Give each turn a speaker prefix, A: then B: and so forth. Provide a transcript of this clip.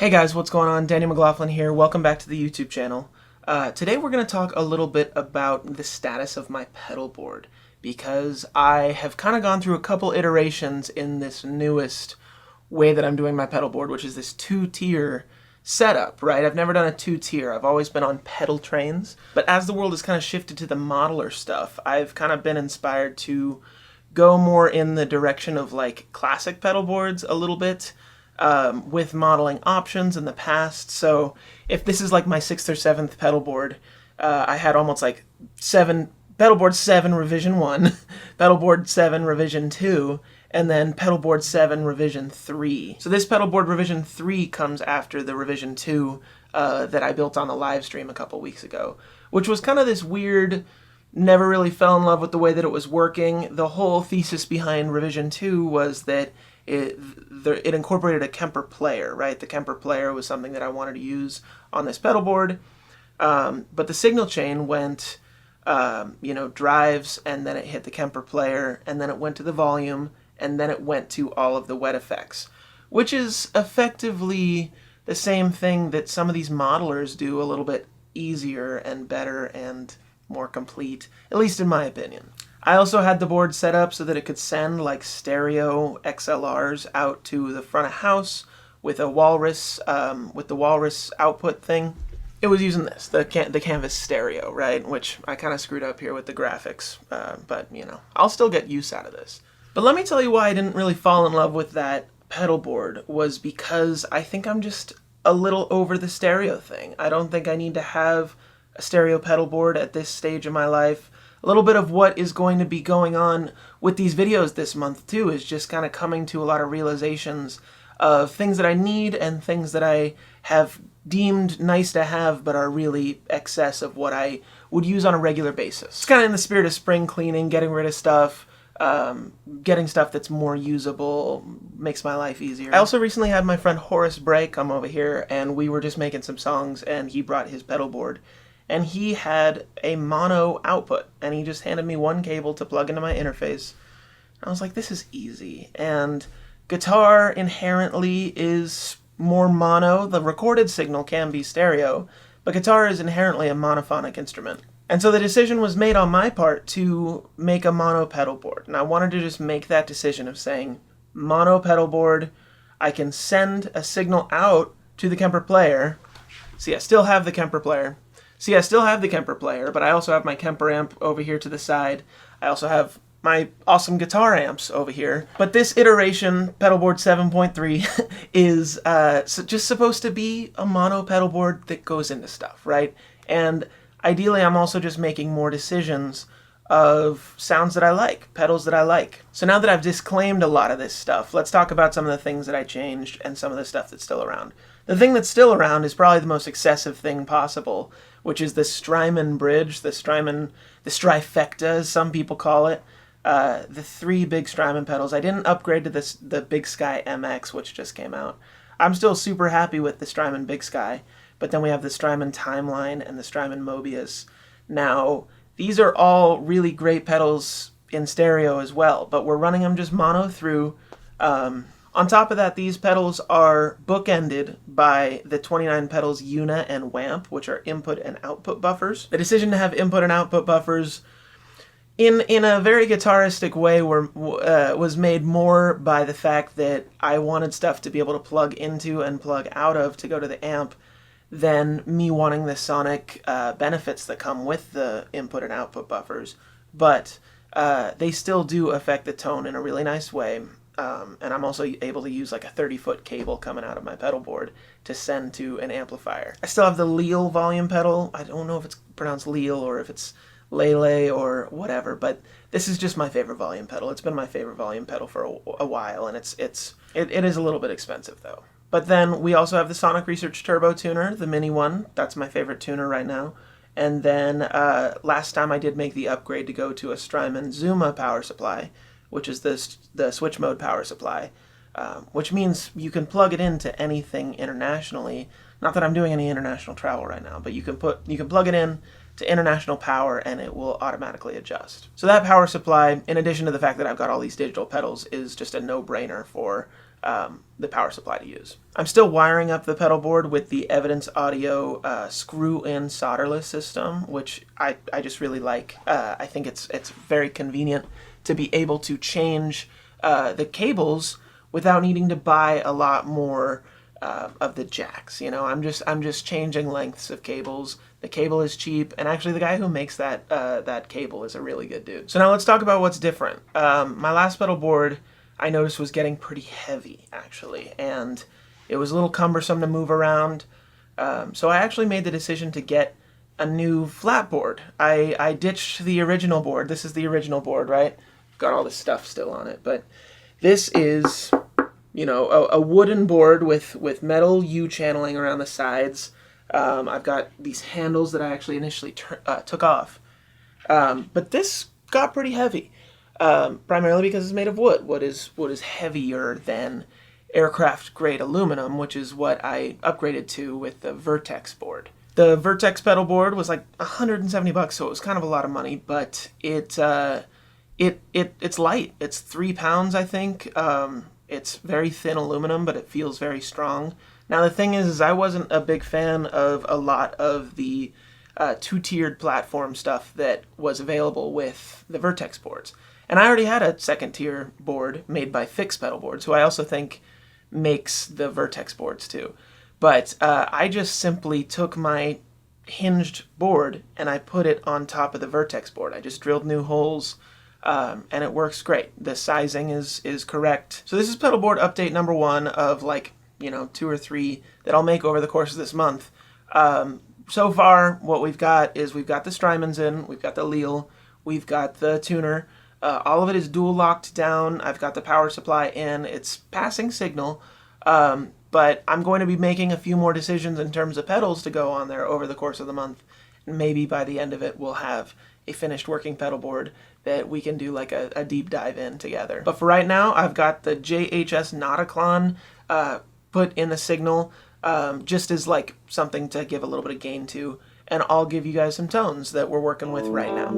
A: Hey guys, what's going on? Danny McLaughlin here. Welcome back to the YouTube channel. Today we're going to talk a little bit about the status of my pedal board because I have kind of gone through a couple iterations in this newest way that I'm doing my pedal board, which is this two-tier setup, right? I've never done a two-tier. I've always been on pedal trains, but as the world has kind of shifted to the modeler stuff, I've kind of been inspired to go more in the direction of like classic pedal boards a little bit. With modeling options in the past. So if this is like my 6th or 7th pedal board, I had almost like pedalboard 7 revision 1, pedalboard 7 revision 2, and then pedalboard 7 revision 3. So this pedalboard revision 3 comes after the revision 2 that I built on the live stream a couple weeks ago, which was kind of this weird, never really fell in love with the way that it was working. The whole thesis behind revision 2 was that it incorporated a Kemper player, right? The Kemper player was something that I wanted to use on this pedal board, but the signal chain went, drives, and then it hit the Kemper player, and then it went to the volume, and then it went to all of the wet effects, which is effectively the same thing that some of these modelers do a little bit easier and better and more complete, at least in my opinion. I also had the board set up so that it could send like stereo XLRs out to the front of house with a walrus, with the walrus output thing. It was using this, the canvas stereo, right? Which I kind of screwed up here with the graphics, but I'll still get use out of this. But let me tell you why I didn't really fall in love with that pedal board was because I think I'm just a little over the stereo thing. I don't think I need to have a stereo pedal board at this stage of my life. A little bit of what is going to be going on with these videos this month too is just kind of coming to a lot of realizations of things that I need and things that I have deemed nice to have but are really excess of what I would use on a regular basis. It's kind of in the spirit of spring cleaning, getting rid of stuff, getting stuff that's more usable, makes my life easier. I also recently had my friend Horace Bray come over here and we were just making some songs and he brought his pedal board. And he had a mono output, and he just handed me one cable to plug into my interface. I was like, this is easy. And guitar inherently is more mono. The recorded signal can be stereo, but guitar is inherently a monophonic instrument. And so the decision was made on my part to make a mono pedal board. And I wanted to just make that decision of saying, mono pedal board, I can send a signal out to the Kemper player. See, I still have the Kemper player. But I also have my Kemper amp over here to the side. I also have my awesome guitar amps over here. But this iteration, Pedalboard 7.3, is just supposed to be a mono pedal board that goes into stuff, right? And ideally, I'm also just making more decisions of sounds that I like, pedals that I like. So now that I've disclaimed a lot of this stuff, let's talk about some of the things that I changed and some of the stuff that's still around. The thing that's still around is probably the most excessive thing possible, which is the Strymon bridge, the Strifecta, as some people call it. The 3 big Strymon pedals. I didn't upgrade to the Big Sky MX, which just came out. I'm still super happy with the Strymon Big Sky, but then we have the Strymon Timeline and the Strymon Mobius. Now, these are all really great pedals in stereo as well, but we're running them just mono through. On top of that, these pedals are bookended by the 29 pedals UNA and WAMP, which are input and output buffers. The decision to have input and output buffers in a very guitaristic way was made more by the fact that I wanted stuff to be able to plug into and plug out of to go to the amp than me wanting the sonic benefits that come with the input and output buffers. But they still do affect the tone in a really nice way. And I'm also able to use like a 30-foot cable coming out of my pedal board to send to an amplifier. I still have the Leel volume pedal. I don't know if it's pronounced Leel or if it's Lele or whatever, but this is just my favorite volume pedal. It's been my favorite volume pedal for a while, and it is a little bit expensive though. But then we also have the Sonic Research Turbo Tuner, the mini one. That's my favorite tuner right now. And then last time I did make the upgrade to go to a Strymon Zuma power supply, which is the switch mode power supply, which means you can plug it into anything internationally. Not that I'm doing any international travel right now, but you can plug it in to international power and it will automatically adjust. So that power supply, in addition to the fact that I've got all these digital pedals, is just a no-brainer for the power supply to use. I'm still wiring up the pedal board with the Evidence Audio screw-in solderless system, which I just really like. I think it's very convenient to be able to change the cables without needing to buy a lot more of the jacks. You know, I'm just changing lengths of cables. The cable is cheap, and actually the guy who makes that cable is a really good dude. So now let's talk about what's different. My last pedal board I noticed was getting pretty heavy, actually, and it was a little cumbersome to move around. So I actually made the decision to get a new flat board. I ditched the original board. This is the original board, right? Got all this stuff still on it, but this is, you know, a wooden board with metal U-channeling around the sides. I've got these handles that I actually initially took off. But this got pretty heavy, primarily because it's made of wood. Wood is heavier than aircraft-grade aluminum, which is what I upgraded to with the Vertex board. The Vertex pedal board was like $170, so it was kind of a lot of money, but it's light. It's 3 pounds, I think. It's very thin aluminum, but it feels very strong. Now the thing is I wasn't a big fan of a lot of the two-tiered platform stuff that was available with the Vertex boards. And I already had a second-tier board made by Fix Pedalboard, who I also think makes the Vertex boards too. But I just simply took my hinged board and I put it on top of the Vertex board. I just drilled new holes, and it works great. The sizing is correct. So this is pedalboard update number 1 of, like, you know, 2 or 3 that I'll make over the course of this month. So far, what we've got is we've got the Strymons in, we've got the Leal, we've got the tuner. All of it is dual locked down. I've got the power supply in. It's passing signal, but I'm going to be making a few more decisions in terms of pedals to go on there over the course of the month. And maybe by the end of it, we'll have a finished working pedal board that we can do like a deep dive in together. But for right now, I've got the JHS Nauticlon put in the signal, just as like something to give a little bit of gain to, and I'll give you guys some tones that we're working with right now.